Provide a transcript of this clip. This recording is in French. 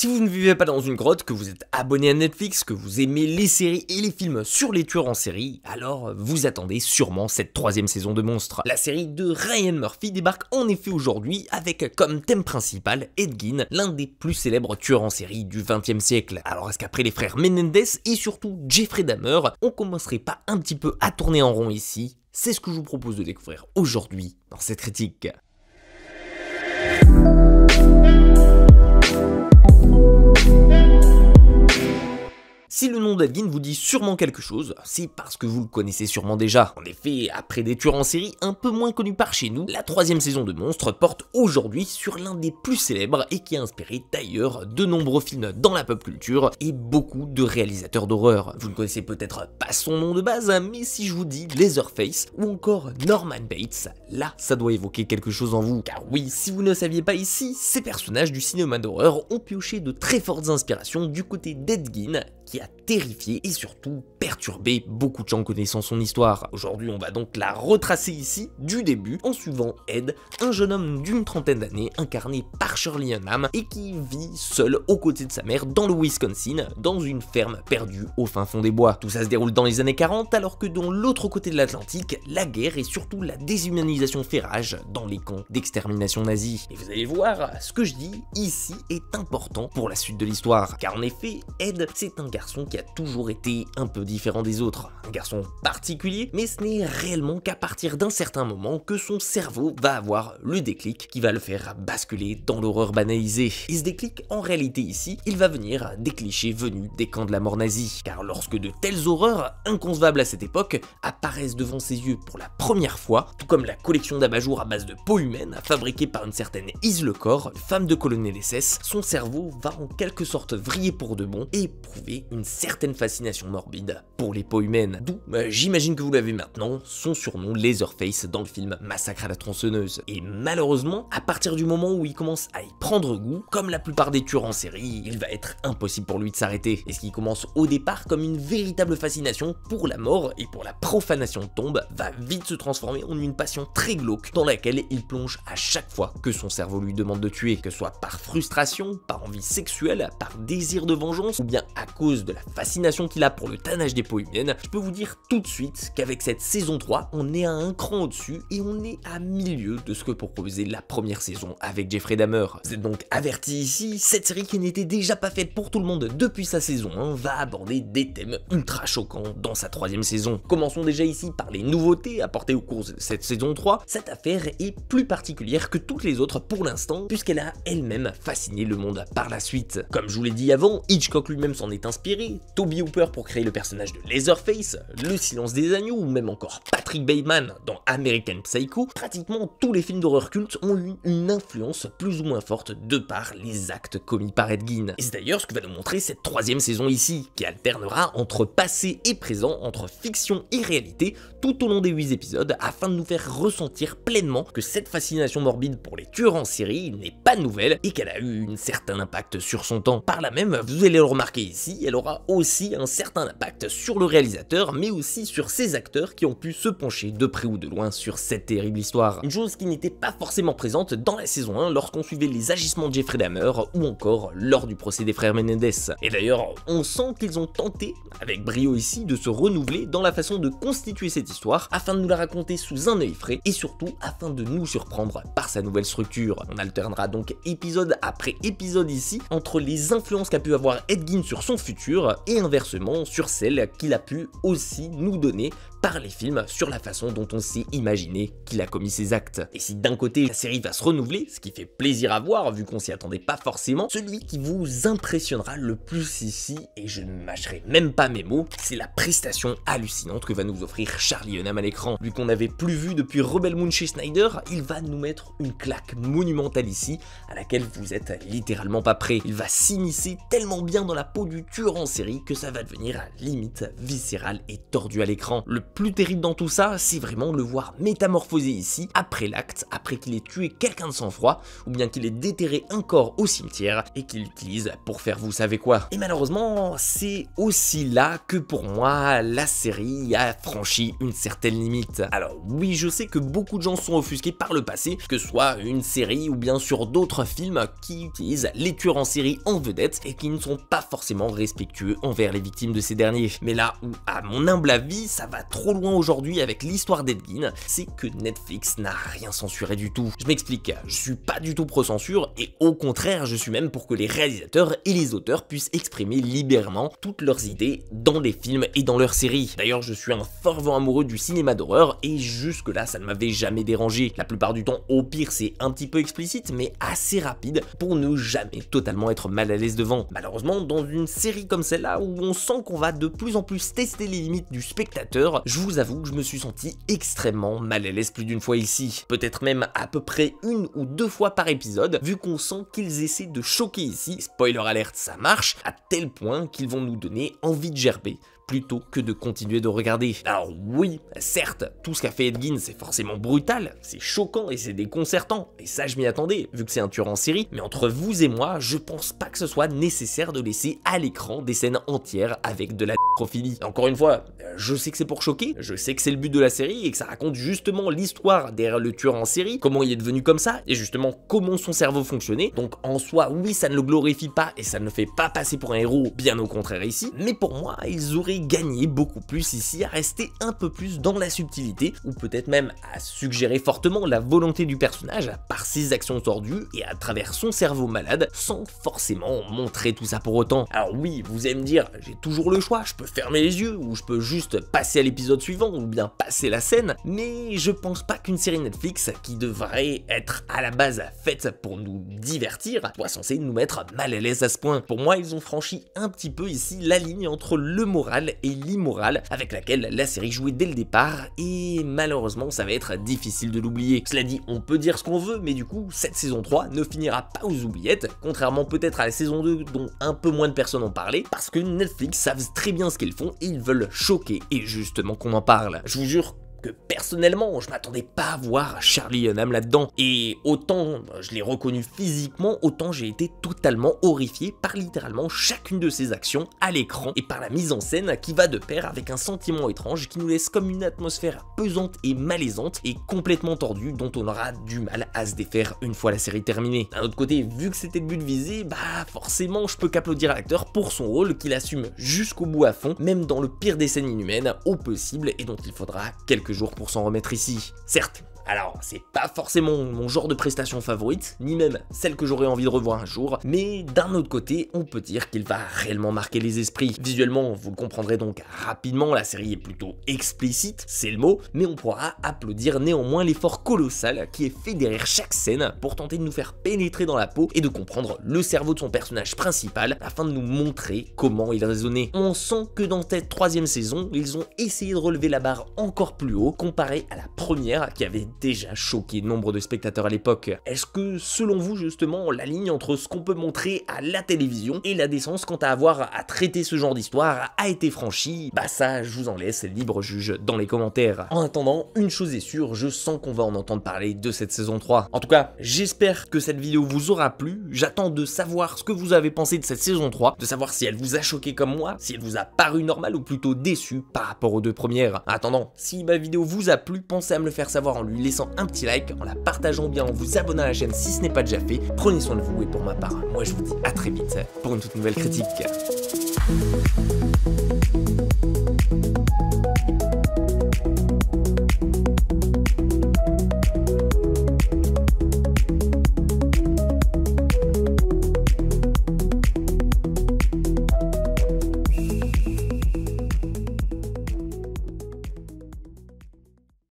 Si vous ne vivez pas dans une grotte, que vous êtes abonné à Netflix, que vous aimez les séries et les films sur les tueurs en série, alors vous attendez sûrement cette troisième saison de Monstres. La série de Ryan Murphy débarque en effet aujourd'hui avec comme thème principal Ed Gein, l'un des plus célèbres tueurs en série du XXe siècle. Alors est-ce qu'après les frères Menendez et surtout Jeffrey Dahmer, on commencerait pas un petit peu à tourner en rond ici? C'est ce que je vous propose de découvrir aujourd'hui dans cette critique. Si le nom d'Ed Gein vous dit sûrement quelque chose, c'est parce que vous le connaissez sûrement déjà. En effet, après des tueurs en série un peu moins connus par chez nous, la troisième saison de Monstres porte aujourd'hui sur l'un des plus célèbres et qui a inspiré d'ailleurs de nombreux films dans la pop culture et beaucoup de réalisateurs d'horreur. Vous ne connaissez peut-être pas son nom de base, mais si je vous dis Leatherface ou encore Norman Bates, là ça doit évoquer quelque chose en vous. Car oui, si vous ne saviez pas ici, ces personnages du cinéma d'horreur ont pioché de très fortes inspirations du côté d'Ed Gein, qui a terrifié et surtout perturbé beaucoup de gens connaissant son histoire. Aujourd'hui, on va donc la retracer ici du début en suivant Ed, un jeune homme d'une trentaine d'années incarné par Shirley Unham et qui vit seul aux côtés de sa mère dans le Wisconsin, dans une ferme perdue au fin fond des bois. Tout ça se déroule dans les années 40 alors que de l'autre côté de l'Atlantique, la guerre et surtout la déshumanisation fait rage dans les camps d'extermination nazis. Et vous allez voir, ce que je dis ici est important pour la suite de l'histoire, car en effet, Ed, c'est un garçon qui a toujours été un peu différent des autres. Un garçon particulier, mais ce n'est réellement qu'à partir d'un certain moment que son cerveau va avoir le déclic qui va le faire basculer dans l'horreur banalisée. Et ce déclic, en réalité ici, il va venir des clichés venus des camps de la mort nazie. Car lorsque de telles horreurs, inconcevables à cette époque, apparaissent devant ses yeux pour la première fois, tout comme la collection d'abat-jours à base de peau humaine fabriquée par une certaine Is Lecor, femme de colonel SS, son cerveau va en quelque sorte vriller pour de bon et éprouver une certaine fascination morbide pour les peaux humaines. D'où, j'imagine que vous l'avez maintenant, son surnom Leatherface dans le film Massacre à la tronçonneuse. Et malheureusement, à partir du moment où il commence à y prendre goût, comme la plupart des tueurs en série, il va être impossible pour lui de s'arrêter. Et ce qui commence au départ comme une véritable fascination pour la mort et pour la profanation de tombes, va vite se transformer en une passion très glauque dans laquelle il plonge à chaque fois que son cerveau lui demande de tuer, que ce soit par frustration, par envie sexuelle, par désir de vengeance ou bien à cause de la fascination qu'il a pour le tannage des peaux humaines. Je peux vous dire tout de suite qu'avec cette saison 3, on est à un cran au-dessus et on est à milieu de ce que proposait la première saison avec Jeffrey Dahmer. Vous êtes donc averti ici, cette série qui n'était déjà pas faite pour tout le monde depuis sa saison 1 va aborder des thèmes ultra choquants dans sa troisième saison. Commençons déjà ici par les nouveautés apportées au cours de cette saison 3. Cette affaire est plus particulière que toutes les autres pour l'instant puisqu'elle a elle-même fasciné le monde par la suite. Comme je vous l'ai dit avant, Hitchcock lui-même s'en est inspiré, Toby Hooper pour créer le personnage de Leatherface, Le Silence des Agneaux ou même encore Patrick Bateman dans American Psycho. Pratiquement tous les films d'horreur culte ont eu une influence plus ou moins forte de par les actes commis par Ed Gein. Et c'est d'ailleurs ce que va nous montrer cette troisième saison ici, qui alternera entre passé et présent, entre fiction et réalité, tout au long des 8 épisodes, afin de nous faire ressentir pleinement que cette fascination morbide pour les tueurs en série n'est pas nouvelle et qu'elle a eu un certain impact sur son temps. Par là même, vous allez le remarquer ici, elle aura aussi un certain impact sur le réalisateur, mais aussi sur ses acteurs qui ont pu se pencher de près ou de loin sur cette terrible histoire. Une chose qui n'était pas forcément présente dans la saison 1 lorsqu'on suivait les agissements de Jeffrey Dahmer ou encore lors du procès des frères Menendez. Et d'ailleurs, on sent qu'ils ont tenté, avec brio ici, de se renouveler dans la façon de constituer cette histoire afin de nous la raconter sous un œil frais et surtout afin de nous surprendre par sa nouvelle structure. On alternera donc épisode après épisode ici entre les influences qu'a pu avoir Ed Gein sur son futur et inversement sur celle qu'il a pu aussi nous donner par les films sur la façon dont on s'est imaginé qu'il a commis ses actes. Et si d'un côté la série va se renouveler, ce qui fait plaisir à voir vu qu'on s'y attendait pas forcément, celui qui vous impressionnera le plus ici, et je ne mâcherai même pas mes mots, c'est la prestation hallucinante que va nous offrir Shirley Unham à l'écran. Vu qu'on n'avait plus vu depuis Rebel Moon chez Snyder, il va nous mettre une claque monumentale ici, à laquelle vous êtes littéralement pas prêt. Il va s'immiscer tellement bien dans la peau du tueur en série que ça va devenir limite viscéral et tordu à l'écran. Le plus terrible dans tout ça, c'est vraiment le voir métamorphoser ici, après l'acte, après qu'il ait tué quelqu'un de sang-froid, ou bien qu'il ait déterré un corps au cimetière, et qu'il l'utilise pour faire vous savez quoi. Et malheureusement, c'est aussi là que pour moi, la série a franchi une certaine limite. Alors oui, je sais que beaucoup de gens sont offusqués par le passé, que ce soit une série ou bien sur d'autres films qui utilisent les tueurs en série en vedette et qui ne sont pas forcément respectueux envers les victimes de ces derniers. Mais là où, à mon humble avis, ça va trop loin aujourd'hui avec l'histoire d'Ed Gein, c'est que Netflix n'a rien censuré du tout. Je m'explique, je suis pas du tout pro-censure et au contraire, je suis même pour que les réalisateurs et les auteurs puissent exprimer librement toutes leurs idées dans les films et dans leurs séries. D'ailleurs, je suis un fervent amoureux du cinéma d'horreur et jusque là, ça ne m'avait jamais dérangé. La plupart du temps, au pire, c'est un petit peu explicite, mais assez rapide pour ne jamais totalement être mal à l'aise devant. Malheureusement, dans une série comme celle-là, où on sent qu'on va de plus en plus tester les limites du spectateur, je vous avoue que je me suis senti extrêmement mal à l'aise plus d'une fois ici. Peut-être même à peu près 1 ou 2 fois par épisode, vu qu'on sent qu'ils essaient de choquer ici, spoiler alert, ça marche, à tel point qu'ils vont nous donner envie de gerber plutôt que de continuer de regarder. Alors oui, certes, tout ce qu'a fait Ed Gein, c'est forcément brutal, c'est choquant et c'est déconcertant, et ça je m'y attendais, vu que c'est un tueur en série, mais entre vous et moi, je pense pas que ce soit nécessaire de laisser à l'écran des scènes entières avec de la nécrophilie. Encore une fois, je sais que c'est pour choquer, je sais que c'est le but de la série et que ça raconte justement l'histoire derrière le tueur en série, comment il est devenu comme ça, et justement comment son cerveau fonctionnait, donc en soi, oui, ça ne le glorifie pas et ça ne le fait pas passer pour un héros, bien au contraire ici, mais pour moi, ils auraient gagné beaucoup plus ici à rester un peu plus dans la subtilité, ou peut-être même à suggérer fortement la volonté du personnage par ses actions tordues et à travers son cerveau malade, sans forcément montrer tout ça pour autant. Alors oui, vous allez me dire, j'ai toujours le choix, je peux fermer les yeux, ou je peux juste passer à l'épisode suivant, ou bien passer la scène, mais je pense pas qu'une série Netflix, qui devrait être à la base faite pour nous divertir, soit censée nous mettre mal à l'aise à ce point. Pour moi, ils ont franchi un petit peu ici la ligne entre le moral et l'immoral avec laquelle la série jouait dès le départ, et malheureusement ça va être difficile de l'oublier. Cela dit, on peut dire ce qu'on veut, mais du coup cette saison 3 ne finira pas aux oubliettes, contrairement peut-être à la saison 2 dont un peu moins de personnes ont parlé, parce que Netflix savent très bien ce qu'ils font et ils veulent choquer, et justement qu'on en parle. Je vous jure que personnellement, je m'attendais pas à voir Charlie Hunnam là-dedans. Et autant je l'ai reconnu physiquement, autant j'ai été totalement horrifié par littéralement chacune de ses actions à l'écran et par la mise en scène qui va de pair avec un sentiment étrange qui nous laisse comme une atmosphère pesante et malaisante et complètement tordue dont on aura du mal à se défaire une fois la série terminée. D'un autre côté, vu que c'était le but visé, bah forcément je peux qu'applaudir à l'acteur pour son rôle qu'il assume jusqu'au bout à fond, même dans le pire des scènes inhumaines au possible et dont il faudra quelques jours pour s'en remettre ici. Certes, alors, c'est pas forcément mon genre de prestation favorite, ni même celle que j'aurais envie de revoir un jour, mais d'un autre côté, on peut dire qu'il va réellement marquer les esprits. Visuellement, vous le comprendrez donc rapidement, la série est plutôt explicite, c'est le mot, mais on pourra applaudir néanmoins l'effort colossal qui est fait derrière chaque scène pour tenter de nous faire pénétrer dans la peau et de comprendre le cerveau de son personnage principal afin de nous montrer comment il raisonnait. On sent que dans cette 3e saison, ils ont essayé de relever la barre encore plus haut comparé à la première qui avait déjà choqué nombre de spectateurs à l'époque. Est-ce que, selon vous, justement, la ligne entre ce qu'on peut montrer à la télévision et la décence quant à avoir à traiter ce genre d'histoire a été franchie? Bah ça, je vous en laisse libre juge dans les commentaires. En attendant, une chose est sûre, je sens qu'on va en entendre parler de cette saison 3. En tout cas, j'espère que cette vidéo vous aura plu, j'attends de savoir ce que vous avez pensé de cette saison 3, de savoir si elle vous a choqué comme moi, si elle vous a paru normale ou plutôt déçue par rapport aux 2 premières. En attendant, si ma vidéo vous a plu, pensez à me le faire savoir en lui laissant un petit like, en la partageant bien, en vous abonnant à la chaîne si ce n'est pas déjà fait. Prenez soin de vous et pour ma part, moi je vous dis à très vite pour une toute nouvelle critique.